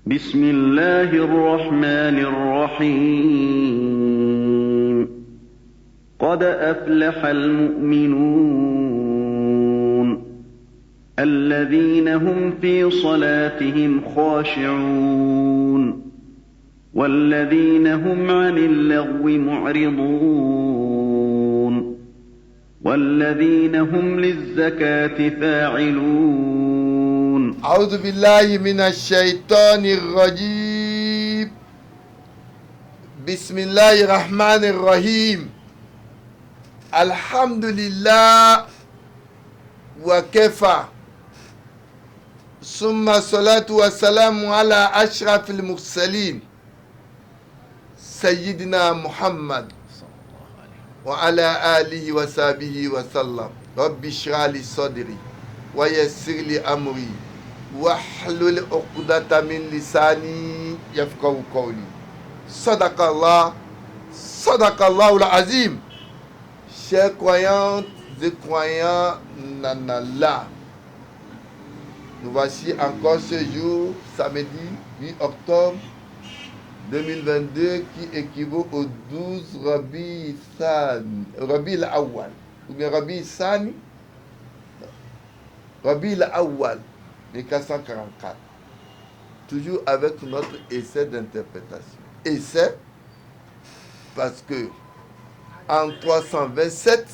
بسم الله الرحمن الرحيم قد أفلح المؤمنون الذين هم في صلاتهم خاشعون والذين هم عن اللغو معرضون والذين هم للزكاة فاعلون أعوذ بالله من الشيطان الرجيم بسم الله الرحمن الرحيم الحمد لله وكفى ثم الصلاة والسلام على أشرف المرسلين سيدنا محمد وعلى آله وصحبه وسلم رب اشرح لي صدري ويسر لي أمري واحلل عقدة من لساني يفقهوا قولي صدق الله العظيم. Chers croyantes et croyants en Allah, nous voici encore ce jour, samedi 8 octobre 2022, qui équivaut au 12 Rabi al-Awwal, ou bien Rabi Sani, Rabi al-Awwal, 1444. Toujours avec notre essai d'interprétation. Essai, parce que en 327,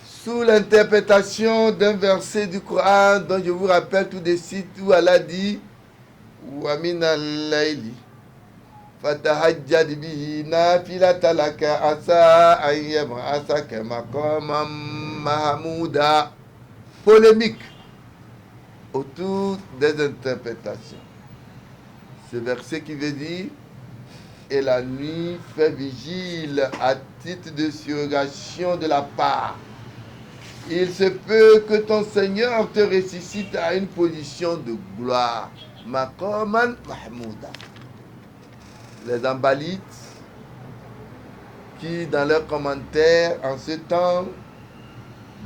sous l'interprétation d'un verset du Coran dont je vous rappelle tout de suite, où Allah dit wa min al-layli fatahajjad bihi nafilatan laka asa an yab'athaka maqaman mahmouda. Polémique autour des interprétations. Ce verset qui veut dire et la nuit fait vigile à titre de surrogation de la part. Il se peut que ton Seigneur te ressuscite à une position de gloire. Maqaman Mahmouda. Les Ambalites, qui dans leurs commentaires en ce temps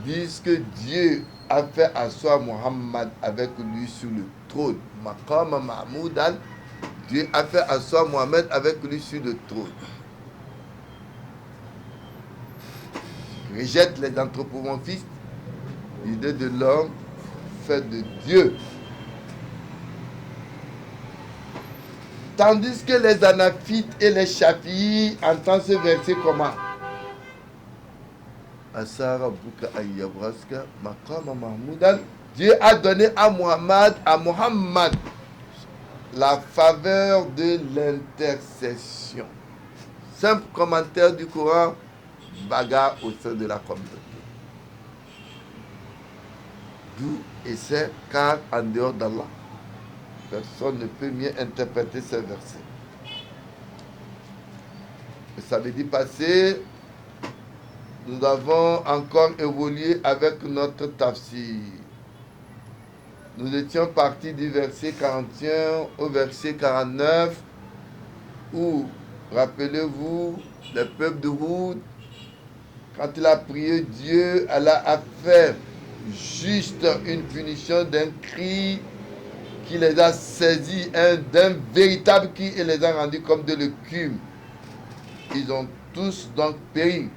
disent que Dieu a fait asseoir Muhammad avec lui sur le trône. Maqaman Mahmoudan. Dieu a fait asseoir Mohamed avec lui sur le trône. Rejette les anthropomorphistes, l'idée de l'homme fait de Dieu. Tandis que les Hanafites et les Shafi'i entendent ce verset comment? Dieu a donné à Muhammad la faveur de l'intercession. Simple commentaire du Coran, bagarre au sein de la communauté. D'où essaie, car en dehors d'Allah, personne ne peut mieux interpréter ces versets. Le samedi passé, nous avons encore évolué avec notre tafsir. Nous étions partis du verset 41 au verset 49 où, rappelez-vous, le peuple de Houd, quand il a prié Dieu, Allah a fait juste une punition d'un cri qui les a saisis, d'un véritable cri et les a rendus comme de l'écume. Ils ont tous donc péri.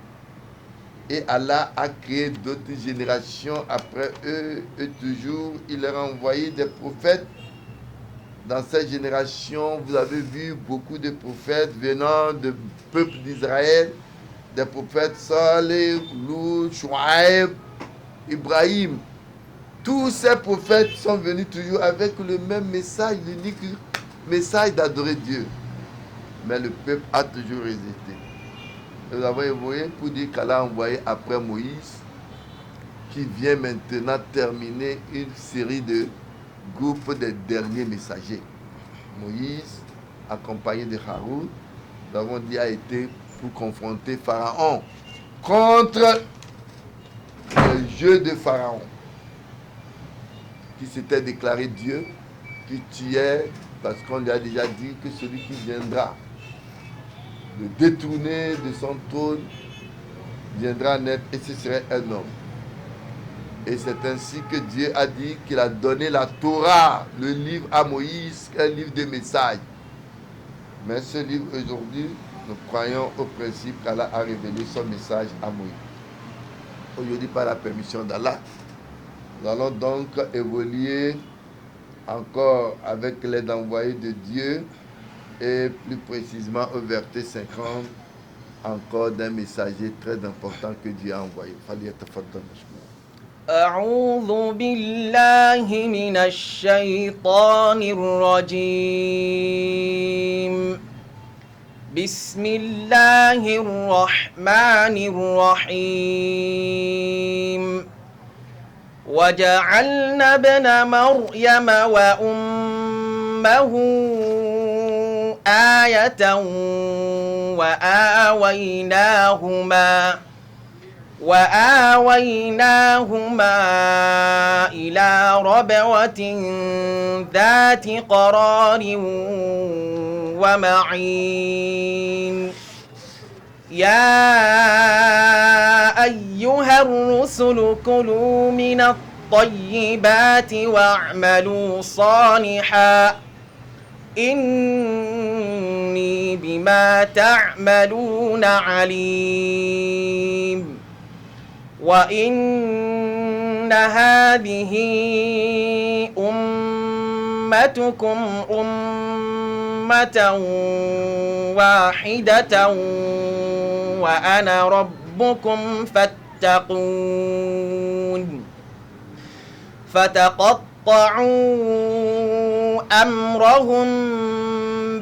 Et Allah a créé d'autres générations après eux, et toujours, il leur a envoyé des prophètes. Dans cette génération, vous avez vu beaucoup de prophètes venant du peuple d'Israël, des prophètes Saleh, Lut, Shuaib, Ibrahim. Tous ces prophètes sont venus toujours avec le même message, l'unique message d'adorer Dieu. Mais le peuple a toujours résisté. Nous avons évolué pour dire qu'Allah a envoyé après Moïse, qui vient maintenant terminer une série de groupes des derniers messagers. Moïse, accompagné de Haroun, nous avons dit, a été pour confronter Pharaon contre le jeu de Pharaon, qui s'était déclaré Dieu, qui tuait, parce qu'on lui a déjà dit que celui qui viendra le détourner de son trône viendra naître et ce serait un homme. Et c'est ainsi que Dieu a dit qu'il a donné la Torah, le livre à Moïse, un livre de messages. Mais ce livre aujourd'hui, nous croyons au principe qu'Allah a révélé son message à Moïse. Aujourd'hui, par la permission d'Allah, nous allons donc évoluer encore avec l'aide envoyée de Dieu et plus précisément au verset 50, encore d'un messager très important que Dieu a envoyé. أعوذ بالله من الشيطان الرجيم بسم الله الرحمن الرحيم وجعلنا ابن مريم وأمه آية وآويناهما إلى ربوة ذات قرار ومعين يا أيها الرسل كلوا من الطيبات واعملوا صالحا إني بما تعملون عليم وإن هذه أمتكم أمة واحدة وأنا ربكم فاتقون فتقطعوا أمرهم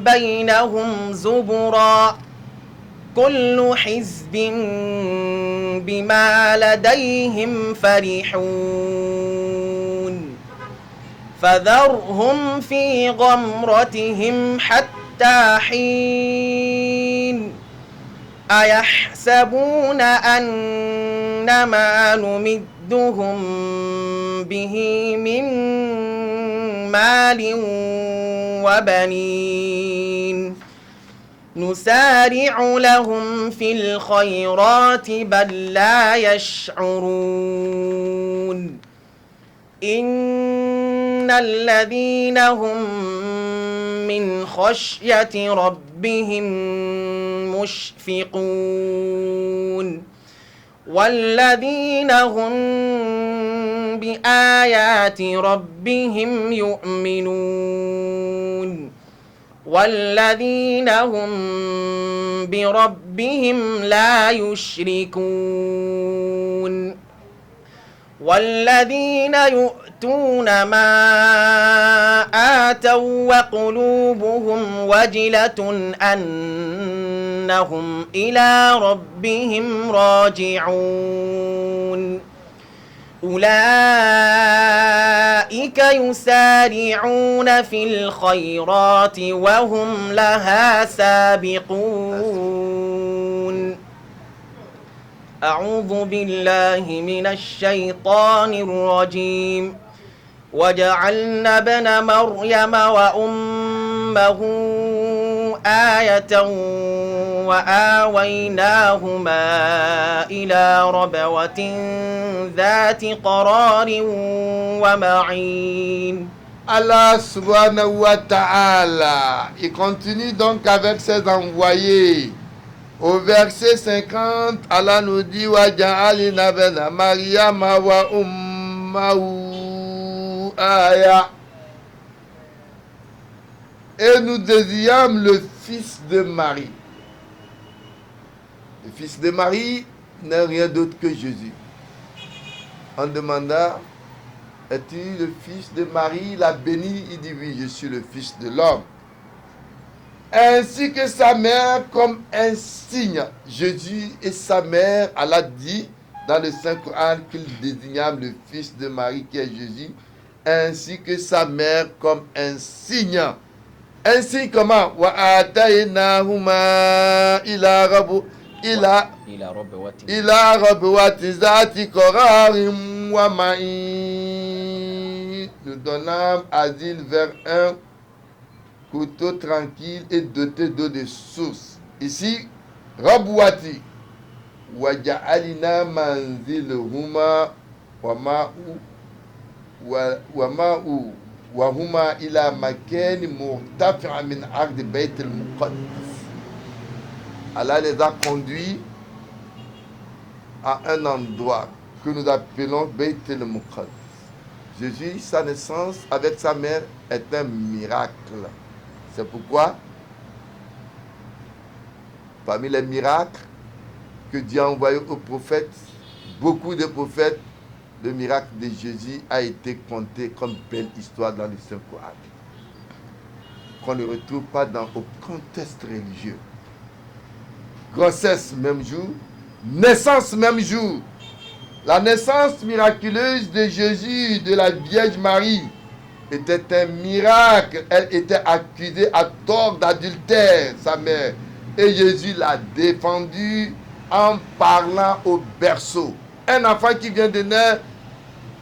بينهم زبرا كل حزب بما لديهم فرحون فذرهم في غمرتهم حتى حين أيحسبون أن ما نمدهم به من مال وبنين نسارع لهم في الخيرات بل لا يشعرون إن الذين هم من خشية ربهم مشفقون والذين هم بآيات ربهم يؤمنون والذين هم بربهم لا يشركون والذين يؤتون ما آتوا وقلوبهم وجلة أنهم إلى ربهم راجعون أولئك يسارعون في الخيرات وهم لها سابقون أعوذ بالله من الشيطان الرجيم وجعلنا ابن مريم وأمه آية وآويناهما إلى ربوة ذات قرار ومعين. Allah subhanahu wa ta'ala, il continue donc avec ses envoyés. Au verset 50, Allah nous dit wa ja'alna bana Maryama wa ummahu aya. Et nous désignâmes le fils de Marie. Le fils de Marie n'est rien d'autre que Jésus. On demanda, es-tu le fils de Marie? Il a béni, il dit oui, je suis le fils de l'homme. Ainsi que sa mère comme un signe. Jésus et sa mère, Allah dit dans le Saint-Coran qu'il désignâme le fils de Marie qui est Jésus, ainsi que sa mère comme un signe. Un signe comment? Wa ataynahuma ila rabwati zati qararim wa ma'in. Nous donnâmes asile vers un couteau tranquille et doté d'eau de source. Ici, Rabwati. Wa ja'alina manzilhuma وهما إلى مكان مرتفع من أرض بيت المقدس. Allah les a conduits à un endroit que nous appelons Beit el-Muqaddas. Jésus, sa naissance avec sa mère est un miracle. C'est pourquoi, parmi les miracles que Dieu a envoyés aux prophètes, beaucoup de prophètes, le miracle de Jésus a été compté comme belle histoire dans le Saint-Coran, qu'on ne retrouve pas dans aucun texte religieux. Grossesse même jour, naissance même jour. La naissance miraculeuse de Jésus, de la Vierge Marie, était un miracle. Elle était accusée à tort d'adultère, sa mère. Et Jésus l'a défendue en parlant au berceau. Un enfant qui vient de naître,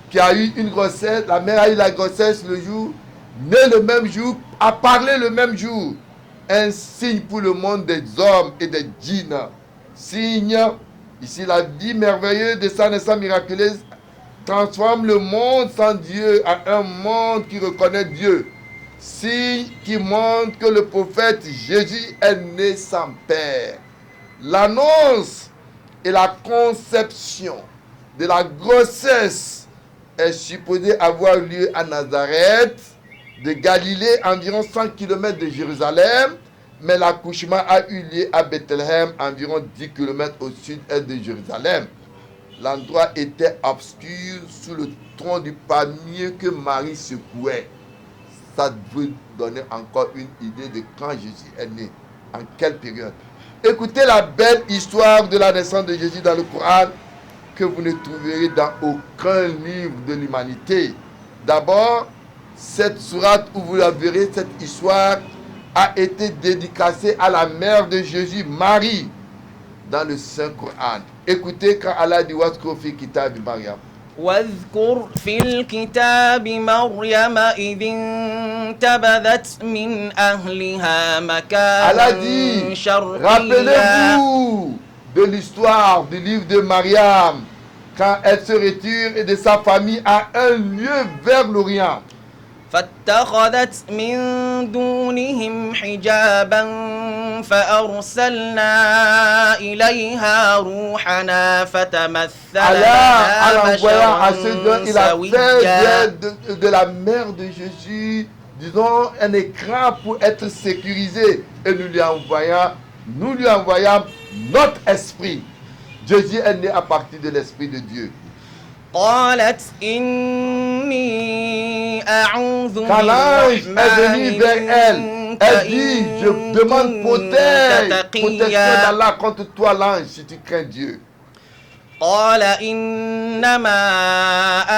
qui a eu une grossesse, la mère a eu la grossesse le jour, né le même jour, a parlé le même jour. Un signe pour le monde des hommes et des djinns. Signe, ici la vie merveilleuse de sa naissance miraculeuse transforme le monde sans Dieu en un monde qui reconnaît Dieu. Signe qui montre que le prophète Jésus est né sans père. L'annonce et la conception de la grossesse est supposée avoir lieu à Nazareth, de Galilée, environ 100 km de Jérusalem, mais l'accouchement a eu lieu à Bethléem, environ 10 km au sud-est de Jérusalem. L'endroit était obscur sous le tronc du palmier que Marie secouait. Ça vous donner encore une idée de quand Jésus est né, en quelle période. Écoutez la belle histoire de la naissance de Jésus dans le Coran, que vous ne trouverez dans aucun livre de l'humanité. D'abord, cette sourate où vous la verrez, cette histoire a été dédicacée à la mère de Jésus, Marie, dans le Saint-Coran. Écoutez quand Allah dit Wazkur fi kitab Maryam. واذكر في الكتاب مريم إذ انتبذت من أهلها مكانا شرقيا. Rappelez-vous de l'histoire du livre de Mariam, quand elle se retire de sa famille à un lieu vers l'Orient. فاتخذت من دونهم حجابا فأرسلنا إليها روحنا فتمثل لها بشرا سويا. De la mère de Jésus, disons, un écran pour être sécurisé, et nous lui envoyons notre esprit. Jésus est né à partir de l'esprit de Dieu. قالت إني أعوذ Quand l'ange est venu vers elle, elle dit, je demande protection d'Allah contre toi, l'ange, si tu crains Dieu. قال إنما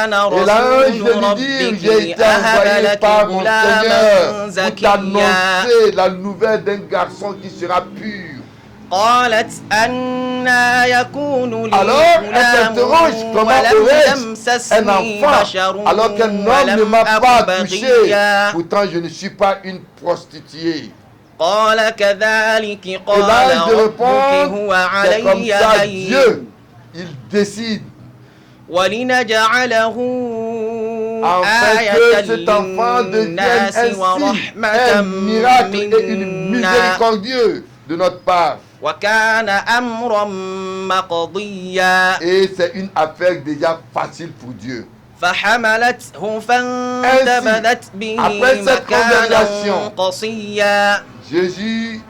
أنا Et l'ange رسول lui dit, ربك j'ai été أهب envoyé لك par mon غلاما Seigneur pour زكيا. t'annoncer la nouvelle d'un garçon qui sera pur. قالت أنا يكون لي Alors, elle غلام s'interroge, comment ولم aurais-je un يمسسني enfant بشر alors qu'un homme ne ولم m'a pas أك touché? بغيا. Pourtant, je ne suis pas une prostituée. قال كذلك Et قال l'ange ربك répond, هو c'est comme علي ça هين Dieu, il décide. ولنجعله Afin آية que cet enfant devienne للناس un signe, ورحمة un miracle et une منا miséricordieux de notre part. وكان أمرا مقضيا. Et c'est une affaire déjà facile pour Dieu. فحملته فانتبذت به après cette مكانا conversation, قصيا. Jésus,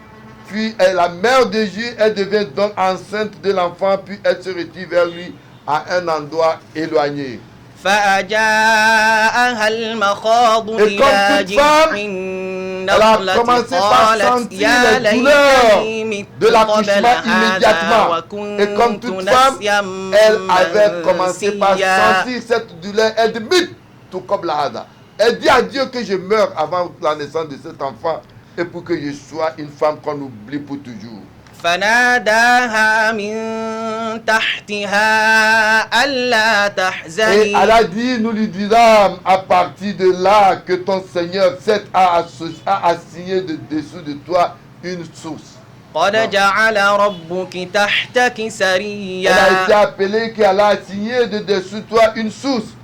puis la mère de Jésus, elle devient donc enceinte de l'enfant, puis elle se retire vers lui à un endroit éloigné. فأجاءها المخاض Et comme إلى toute جذع femme, elle a النخلة commencé par قالت sentir يا les douleurs ليتني de مت قبل l'accouchement هذا immédiatement. Et comme وكنت toute femme, نسيا elle avait commencé par منسيا. sentir cette douleur. Elle dit, vite, tout comme la hada. Elle dit à Dieu que je meurs avant la naissance de cet enfant et pour que je sois une femme qu'on oublie pour toujours. فناداها من تحتها ألا Et تحزني Allah dit, nous lui disons à partir de là que ton Seigneur a assigné de dessous de toi une source. قد جعل ربك تحتك Elle a سريا été appelée qu'elle a assigné de dessous toi une source.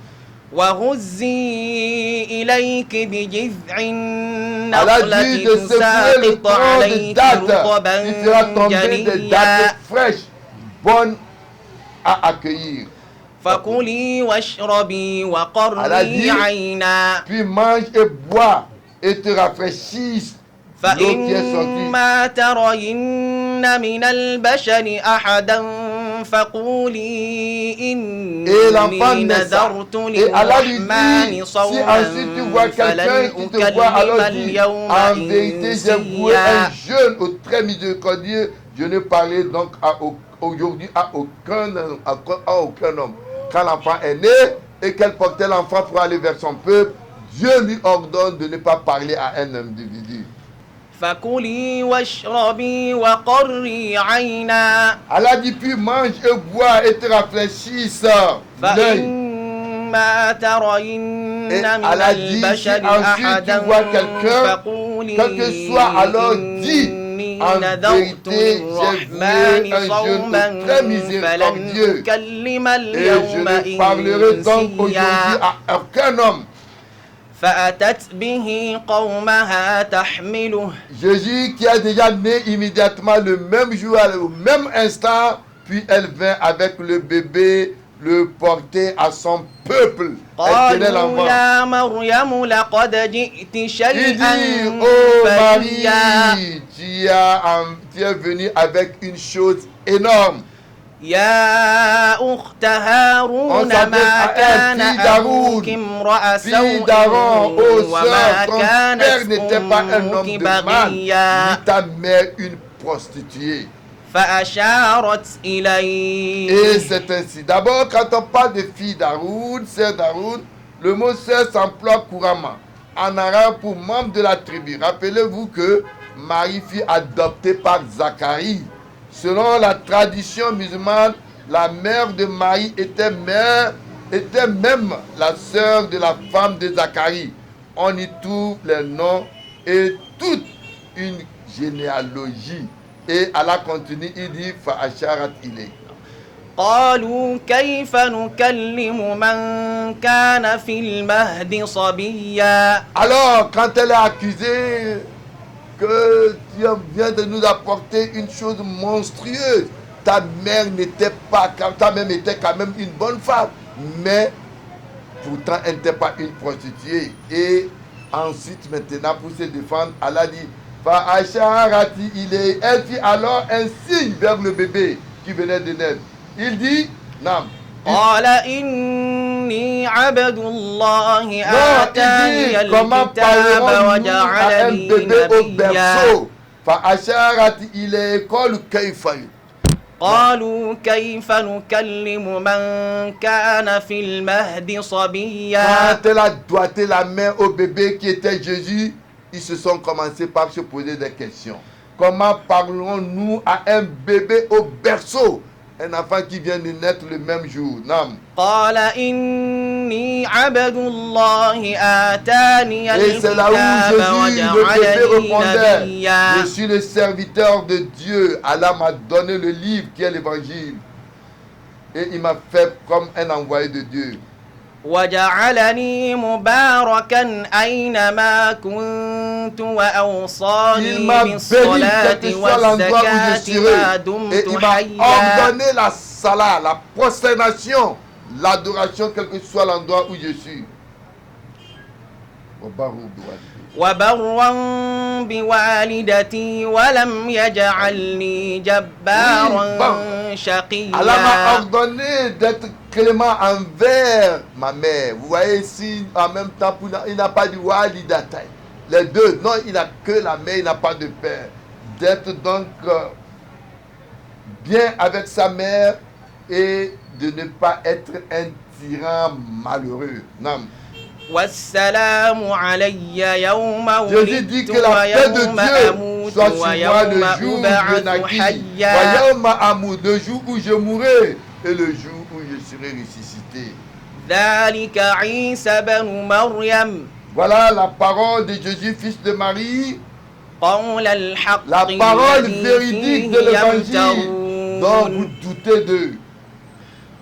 وهزي إليك بجذع Elle a dit النخلة de secouer le تساقط tronc de عليك dattes رطبا qui sera tombé des جنيا dattes fraîches, bonnes à accueillir. فكلي واشربي وقري عينا Puis mange et bois et te rafraîchisse l'eau qui est sortie. فإما ترين من البشر أحدا فقولي Et l'enfant إني naît ça. نذرت Et Allah lui للرحمن dit, si صوما ensuite tu vois quelqu'un فلن qui te voit, alors أكلم dis, اليوم en vérité j'ai voué un إنسيا jeune au très miséricordieux, je ne parlais donc aujourd'hui à aucun homme. Quand l'enfant est né et qu'elle portait l'enfant pour aller vers son peuple, Dieu lui ordonne de ne pas parler à un individu. فكلي واشربي وقري عينا Allah dit, puis mange et bois et te rafraîchisse l'œil. فإما ترين Et من Allah dit, si البشر ensuite tu أحدا vois quelqu'un, فقولي quel que soit, alors dis, إني en نذرت vérité, j'ai للرحمن voué un jeûne صوما au très فلن miséricordieux. أكلم Et اليوم je ne parlerai donc aujourd'hui إنسيا à aucun homme. فأتت به قومها تحمله Jésus qui a déjà né immédiatement le même jour, au même instant, puis elle vint avec le bébé, le porter à son peuple. Elle tenait قالوا l'enfant. يا مريم لقد جئت Il شيئا dit, oh فريا Marie, tu es venu avec une chose énorme. يا أخت هارون ما كان أبوك امرأ سوء وما كانت أمك بغيا Ni ta mère une prostituée. فأشارت إليه Et c'est ainsi. D'abord, quand on parle de fille d'Haroun, sœur d'Haroun, le mot sœur s'emploie couramment. En arabe, pour membre de la tribu. Rappelez-vous que Marie fut adoptée par Zacharie. Selon la tradition musulmane, la mère de Marie était même la sœur de la femme de Zacharie. On y trouve les noms et toute une généalogie. Et Allah continue, il dit Fa'asharat ilayk. قالوا كيف نكلم من كان في المهد صبيا Alors, quand elle est accusée que tu viens de nous apporter une chose monstrueuse, ta mère était quand même une bonne femme, mais pourtant elle n'était pas une prostituée. Et ensuite, maintenant, pour se défendre, Allah dit Fa'asharati ilayk. Elle fit alors un signe vers le bébé qui venait de naître. Il dit, Nam. قال إني عبد الله Non, il آتاني dit, comment الكتاب parlerons-nous à un وجعلني bébé au نبيا berceau? Fa'asharati ilayk kayfa. قالوا كيف نكلم من كان في المهد صبيا Quand elle a doigté la main au bébé qui était Jésus, ils se sont commencés par se poser des questions. Comment parlons-nous à un bébé au berceau? Un enfant qui vient de naître le même jour. Non. قال إني عبد الله آتاني Et c'est là où الكتاب Jésus, le bébé, وجعلني répondait, نبيا je suis le serviteur de Dieu. Allah m'a donné le livre qui est l'évangile. Et il m'a fait comme un envoyé de Dieu. وجعلني مباركا أينما كنت Il وأوصاني m'a béni, بالصلاة quel que soit l'endroit où je والزكاة ما serai. Et دمت il m'a حيا ordonné la salat, la prosternation, l'adoration, quel que soit l'endroit où je suis. وبرا بوالدتي ولم يجعلني جبارا شقيا Allah m'a ordonné d'être clément envers ma mère. Vous voyez ici, en même temps, il n'a pas de walidatai. Les deux, non, il n'a que la mère, il n'a pas de père. D'être donc bien avec sa mère et de ne pas être un tyran malheureux. Non. والسلام علي يوم Jésus dit ولدت que la paix de ويوم Dieu أموت soit sur moi ويوم le jour où je أبعث naquis, حيا le jour où je mourrai et le jour où je serai ressuscité. ذلك عيسى بن مريم Voilà la parole de Jésus, fils de Marie. قول الحق La parole الذي véridique de فيه l'évangile dont vous يمترون doutez d'eux.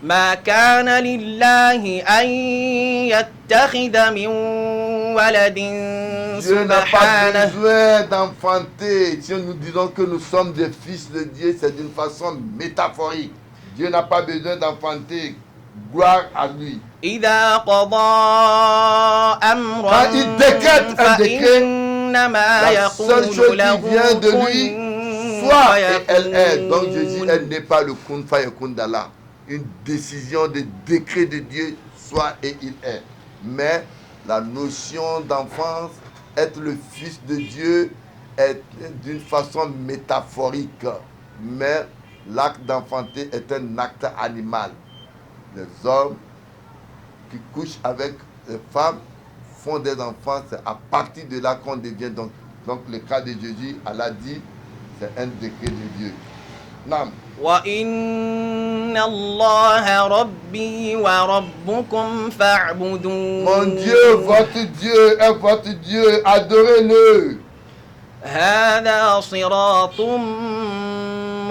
ما كان لله أن يتخذ من ولد Dieu n'a pas سبحانه besoin d'enfanter. Si nous disons que nous sommes des fils de Dieu, c'est d'une façon métaphorique. Dieu n'a pas besoin d'enfanter. Gloire à lui. إذا قضى أمرا Quand il décrète un décret, فإنما la seule chose يقول له qui vient de lui, كن soit et elle est. Donc Jésus, فيكون. elle n'est pas le kun fayakun d'Allah. Une décision de décret de Dieu, soit et il est. Mais la notion d'enfance, être le fils de Dieu, est d'une façon métaphorique. Mais l'acte d'enfanter est un acte animal. Les hommes qui couchent avec les femmes font des enfants, c'est à partir de là qu'on devient donc le cas de Jésus, Allah dit, c'est un décret de Dieu. Non. وإن الله ربي وربكم فاعبدون Mon Dieu, votre Dieu est votre Dieu, adorez-le. هذا صراط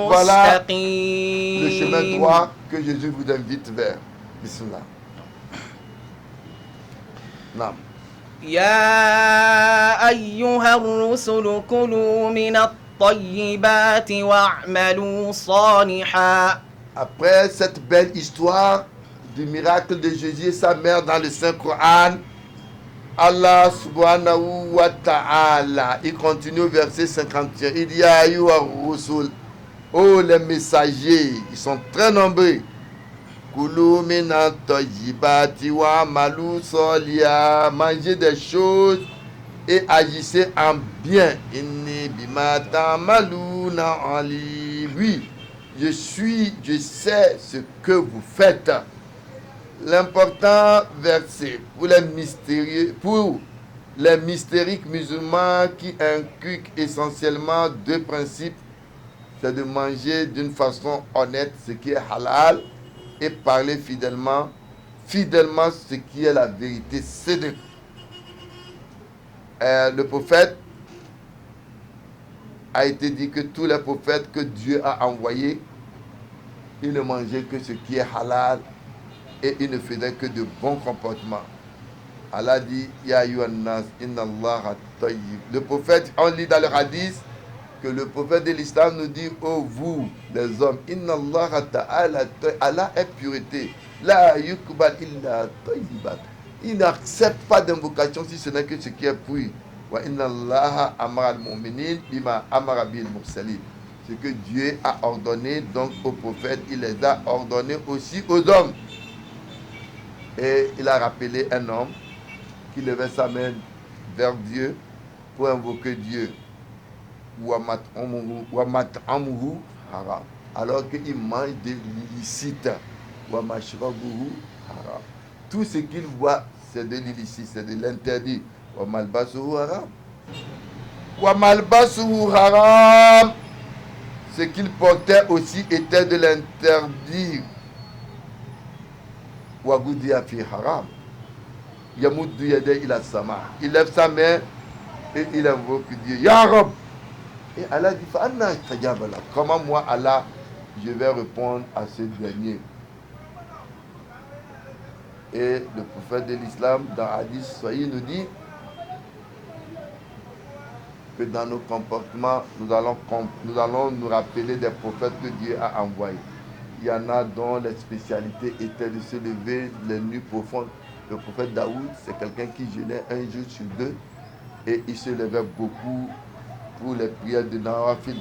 Voilà مستقيم le chemin droit que Jésus vous invite vers. Bismillah. Non. يا أيها الرسل كلوا من الطيبات واعملوا صالحا. Après cette belle histoire du miracle de Jésus et sa mère dans le Saint-Coran, Allah subhanahu wa ta'ala, il continue au verset 51. Il dit Ayyuha Rusul, oh les messagers, ils sont très nombreux. Kulu mina tayyibati wa malu soliya, mangez des choses et agissez en bien. Inni bima ta'maluna ali. Oui, je sais ce que vous faites. L'important verset pour les mystériques musulmans qui inculquent essentiellement deux principes, c'est de manger d'une façon honnête ce qui est halal et parler fidèlement ce qui est la vérité. C'est le prophète a été dit que tous les prophètes que Dieu a envoyés, ils ne mangeaient que ce qui est halal et ils ne faisaient que de bons comportements. Allah dit Ya yuhannas inna Allah tayyib. Le prophète, on lit dans le hadith que le prophète de l'islam nous dit oh vous les hommes, inna Allah ta'ala, Allah est pureté. La yukbal illa tayyibat. Il n'accepte pas d'invocation si ce n'est que ce qui est pur. Wa inna Allah amara al-mu'minin bima amara bil mursalin. Ce que Dieu a ordonné donc aux prophètes, il les a ordonnés aussi aux hommes. Et il a rappelé un homme qui levait sa main vers Dieu pour invoquer Dieu. Alors qu'il mange de l'illicite. Tout ce qu'il voit, c'est de l'illicite, c'est de l'interdit. Ce qu'il portait aussi était de l'interdit. Il lève sa main et il invoque Dieu. Ya Rab. Et Allah dit comment moi Allah je vais répondre à ce dernier. Et le prophète de l'islam dans Hadith Sahih nous dit que dans nos comportements nous allons nous rappeler des prophètes que Dieu a envoyés. Il y en a dont les spécialités étaient de se lever les nuits profondes. Le prophète Daoud, c'est quelqu'un qui jeûnait un jour sur deux et il se levait beaucoup pour les prières de Nawafil.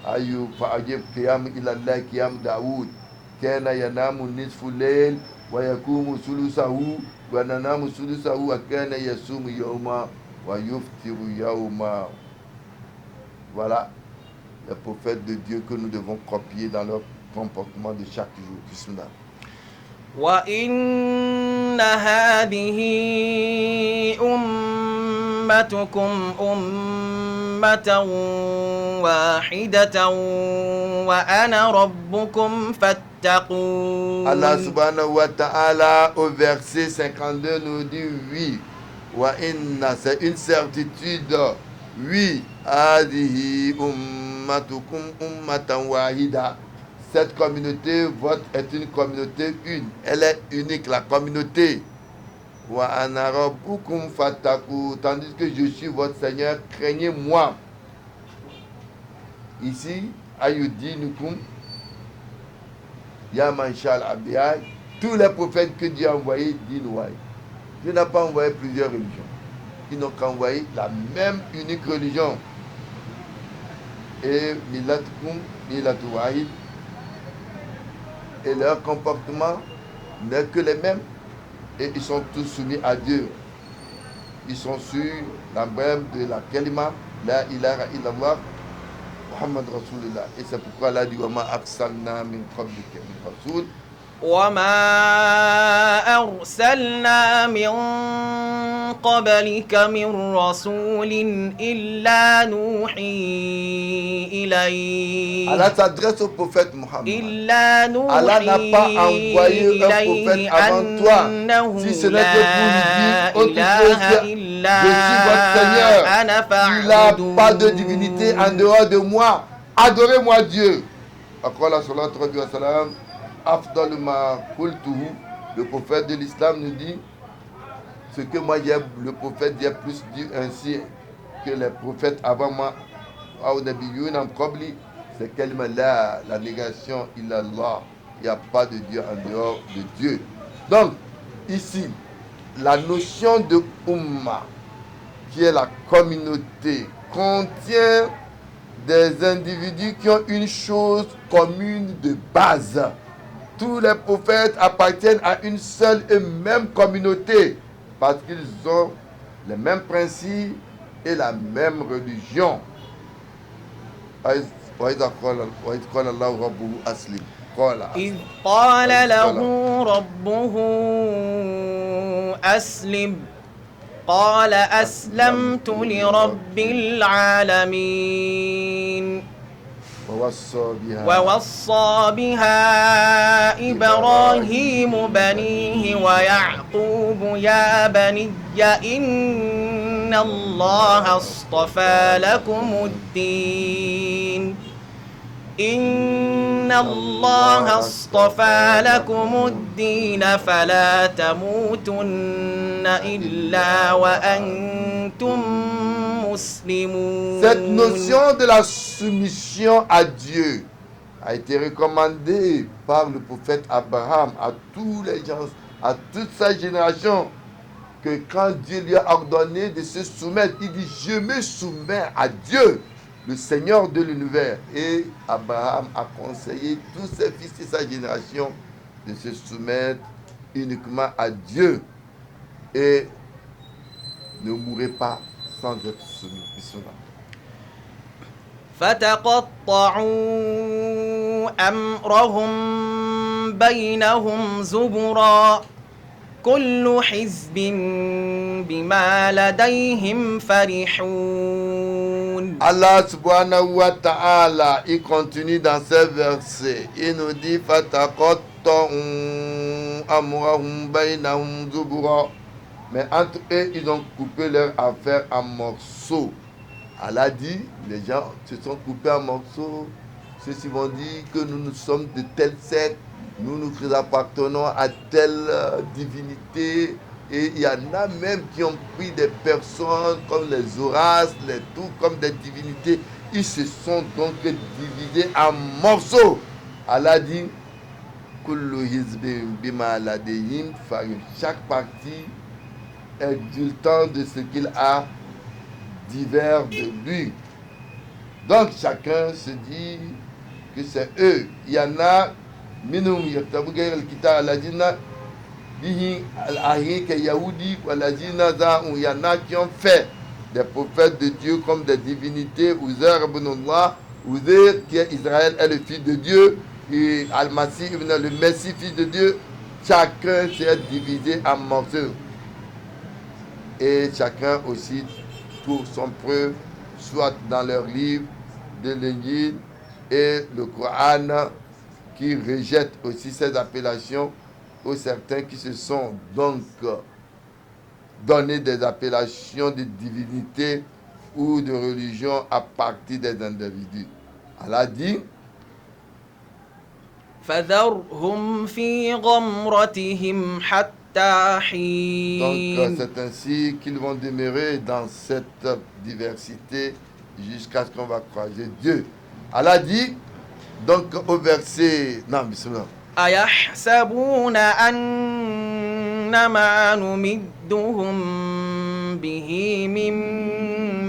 Ayub fa'ajib qiyam ila Allah qiyam Daoud. Kana yanamu nisfu layl wa yakumu sulusahu wa nanamu sulusahu wa kana yasumu yawma wa yuftiru yawma. Voilà les prophètes de Dieu que nous devons copier dans leur comportement de chaque jour. Bismillah. وإن هذه أمتكم أمة واحدة وأنا ربكم فاتقون. Allah subhanahu wa ta'ala au verset 52 nous dit oui. Wa inna, c'est une certitude. Oui, Adihi ummatukum ummatan wahida. Cette communauté, votre est une communauté une. Elle est unique, la communauté. Wa ana rabbukum fattaqu. Tandis que je suis votre Seigneur, craignez-moi. Ici, ayudinukum ya manshal abiyai. Tous les prophètes que Dieu a envoyés disent ouais. Dieu n'a pas envoyé plusieurs religions. Ils n'ont qu'envoyé la même unique religion. Et milatukum milatu wahid. Et leur comportement n'est que les mêmes. Et ils sont tous soumis à Dieu. Ils sont sur l'emblème de la kalima, la ilaha illallah, Muhammad Rasulullah. Et c'est pourquoi Allah dit Wama aksalna min qablika min rasul. وما أرسلنا من قبلك من رسول إلا نوحي إليه Allah s'adresse au prophète Muhammad. إلا Allah n'a نوحي pas envoyé un prophète avant toi. أنه Si ce n'est que pour lui dire لا autre chose إله que إلا je suis votre Seigneur. أنا Il n'a pas de فاعبدون. divinité en dehors de moi. Adorez-moi Dieu. Après la salat rabbi wa salam, afdal ma qultuhu, le prophète de l'islam nous dit ce que moi j'ai, le prophète j'ai plus dit ainsi que les prophètes avant moi. Au nabiyun en qabli, c'est kalima la négation illallah. Il n'y a pas de Dieu en dehors de Dieu. Donc ici, la notion de umma, qui est la communauté, contient des individus qui ont une chose commune de base. Tous les prophètes appartiennent à une seule et même communauté parce qu'ils ont les mêmes principes et la même religion. إذ قال له ربه أسلم قال أسلمت لرب العالمين ووصى بها إبراهيم بنيه ويعقوب يا بني إن الله اصطفى لكم الدين إن الله اصطفى لكم الدين فلا تموتن إلا وأنتم مسلمون. Cette notion de la soumission à Dieu a été recommandée par le prophète Abraham à tous les gens, à toute sa génération, que quand Dieu lui a ordonné de se soumettre, il dit je me soumets à Dieu, le Seigneur de l'univers. Et Abraham a conseillé tous ses fils et sa génération de se soumettre uniquement à Dieu et ne mourrez pas sans être soumis. Bismillah. فتقطعوا أمرهم بينهم زبرا كل حزب بما لديهم فرحون. Allah subhanahu wa ta'ala, il continue dans ces versets. Il nous dit fataqatta'u amrahum bainahum zubura. Mais entre eux, ils ont coupé leur affaire en morceaux. Allah dit, les gens se sont coupés en morceaux. Ceux-ci vont dire que nous sommes de telle secte, nous appartenons à telle divinité. Et il y en a même qui ont pris des personnes comme les Horaces, les tout comme des divinités. Ils se sont donc divisés en morceaux. Allah dit, kullu hizbin bima ladayhim farihun. Chaque partie exultant de ce qu'il a divers de lui. Donc chacun se dit que c'est eux. Il y en a minhum yaktabugayr al-kitab alladhina bihi al-ahik yahoudi walladhina za'u. Il y en a qui ont fait des prophètes de Dieu comme des divinités. Uzair ibn Allah, Uzair qui est Israël est le fils de Dieu, et Al-Masih ibn le Messie fils de Dieu. Chacun s'est divisé en morceaux. Et chacun aussi trouve son preuve, soit dans leur livre de l'Injil et le Coran, qui rejette aussi ces appellations, ou certains qui se sont donc donné des appellations de divinité ou de religion à partir des individus. Allah dit, فذرهم في غمرتهم حتى حين. donc c'est ainsi qu'ils vont demeurer dans cette diversité jusqu'à ce qu'on va croiser Dieu. Allah dit, donc au verset... Non, bismillah. أيحسبون أنما نمدهم به من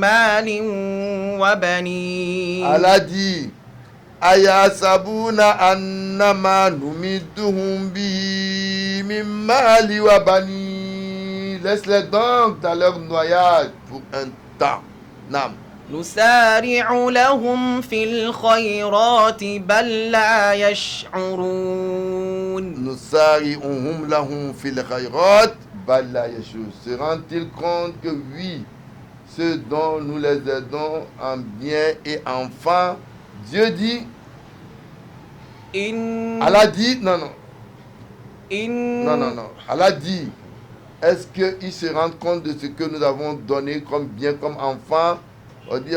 مال وبنين. Allah dit, Ayasabuna annama numidduhum bihi min mali wa bani. Laisse-les donc dans leur noyade pour un temps. Nam. نسارع لهم في الخيرات بل لا يشعرون. Nusari'uhum lahum fil khayrat bal la yashurun. Se rendent-ils compte que oui, ceux dont nous les aidons en bien et en fin, Dieu dit, Allah dit, non. Allah dit, est-ce qu'ils se rendent compte de ce que nous avons donné comme bien, comme enfant? On dit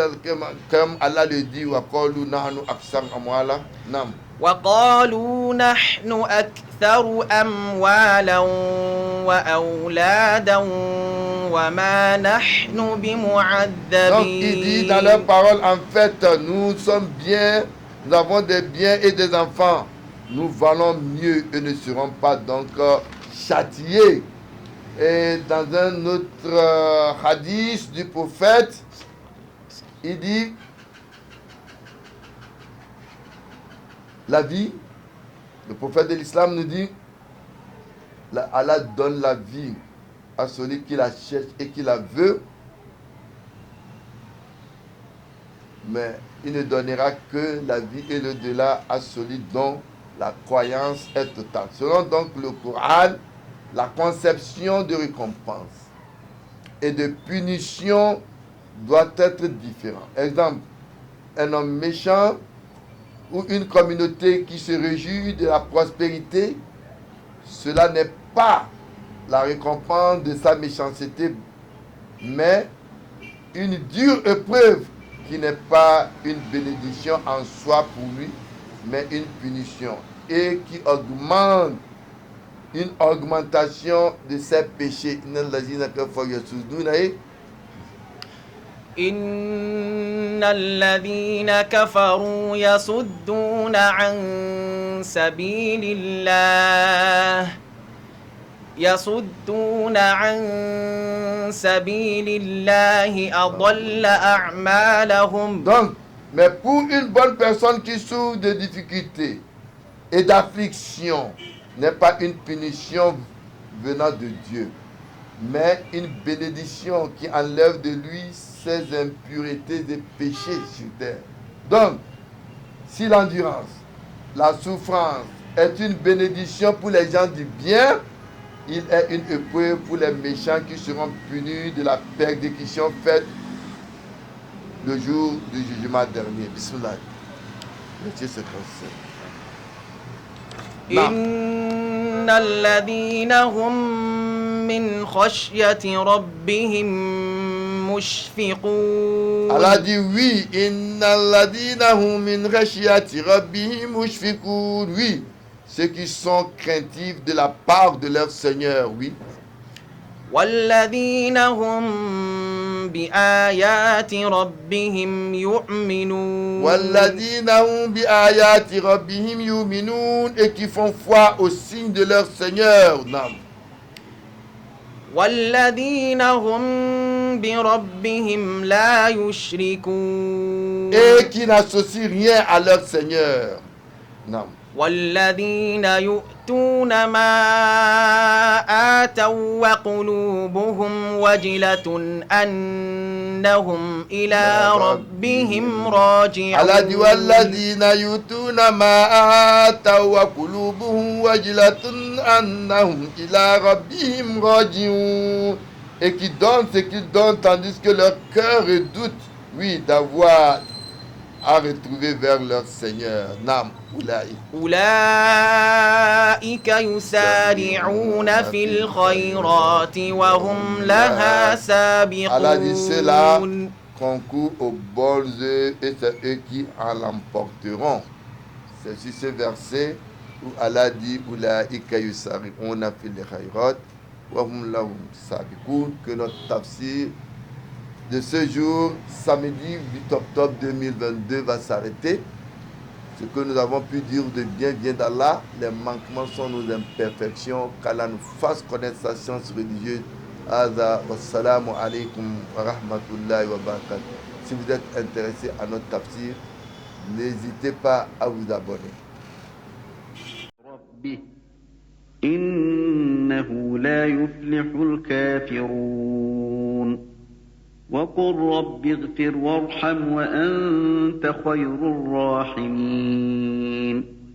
comme Allah le dit, وَقَالُوا نَحْنُ أَكْثَرُ أَمْوَالًا. Non. وقالوا نحن أكثر أموالا وأولادا وما نحن بمعذبين. Donc il dit dans leurs paroles, en fait, nous sommes bien, nous avons des biens et des enfants. Nous valons mieux et ne serons pas donc châtiés. Et dans un autre hadith du prophète, il dit, la vie, le prophète de l'islam nous dit, Allah donne la vie à celui qui la cherche et qui la veut, mais il ne donnera que la vie et l'au-delà à celui dont la croyance est totale. Selon donc le Coran, la conception de récompense et de punition doit être différente. Exemple, un homme méchant ou une communauté qui se réjouit de la prospérité, cela n'est pas la récompense de sa méchanceté, mais une dure épreuve qui n'est pas une bénédiction en soi pour lui, mais une punition et qui augmente, une augmentation de ses péchés. إن الذين كفروا يصدون عن سبيل الله أضل أعمالهم. Donc, mais pour une bonne personne qui souffre de difficultés et d'affliction, n'est pas une punition venant de Dieu, mais une bénédiction qui enlève de lui ses impuretés et péchés sur terre. Donc, si l'endurance, la souffrance est une bénédiction pour les gens du bien, il est une épreuve pour les méchants qui seront punis de la persécution faite le jour du jugement dernier. Bismillah. Verset 57. إن الذين هم من خشية ربهم مشفقون. Allah dit oui, innalladina hum min khashyati rabbihim mushfiqun. Oui, ceux qui sont craintifs de la part de leur Seigneur, oui. والذين هم بآيات ربهم يؤمنون. Walladina hum bi ayati rabbihim yu'minun, et qui font foi au signe de leur Seigneur. Non. والذين هم بربهم لا يشركون. Et qui n'associent rien à leur Seigneur. Non. والذين يؤتون ما آتوا وقلوبهم وجلة أنهم إلى ربهم راجعون. Allah dit walladina yutuna ma ataw wa qulubuhum wajilatun annahum ila rabbihim rajiun. Et qui donnent ce qu'ils donnent tandis que leur cœur redoute, oui, d'avoir à retrouver vers leur Seigneur. Nam أولئك يسارعون في الخيرات وهم لها Allah dit cela سابقون. concourent aux bonnes œuvres et c'est eux qui en l'emporteront. C'est sur ce verset où Allah dit Oulaïka yusari'una fil khayrat wa hum lahum sabiqun que notre tafsir de ce jour, samedi 8 octobre 2022, va s'arrêter. Ce que nous avons pu dire de bien vient d'Allah. Les manquements sont nos imperfections. Qu'Allah nous fasse connaître sa science religieuse. Hadha wassalamu alaikum wa rahmatullahi wa barakatuh. Si vous êtes intéressé à notre tafsir, n'hésitez pas à vous abonner. إنه لا يفلح الكافرون وقل رب اغفر وارحم وأنت خير الراحمين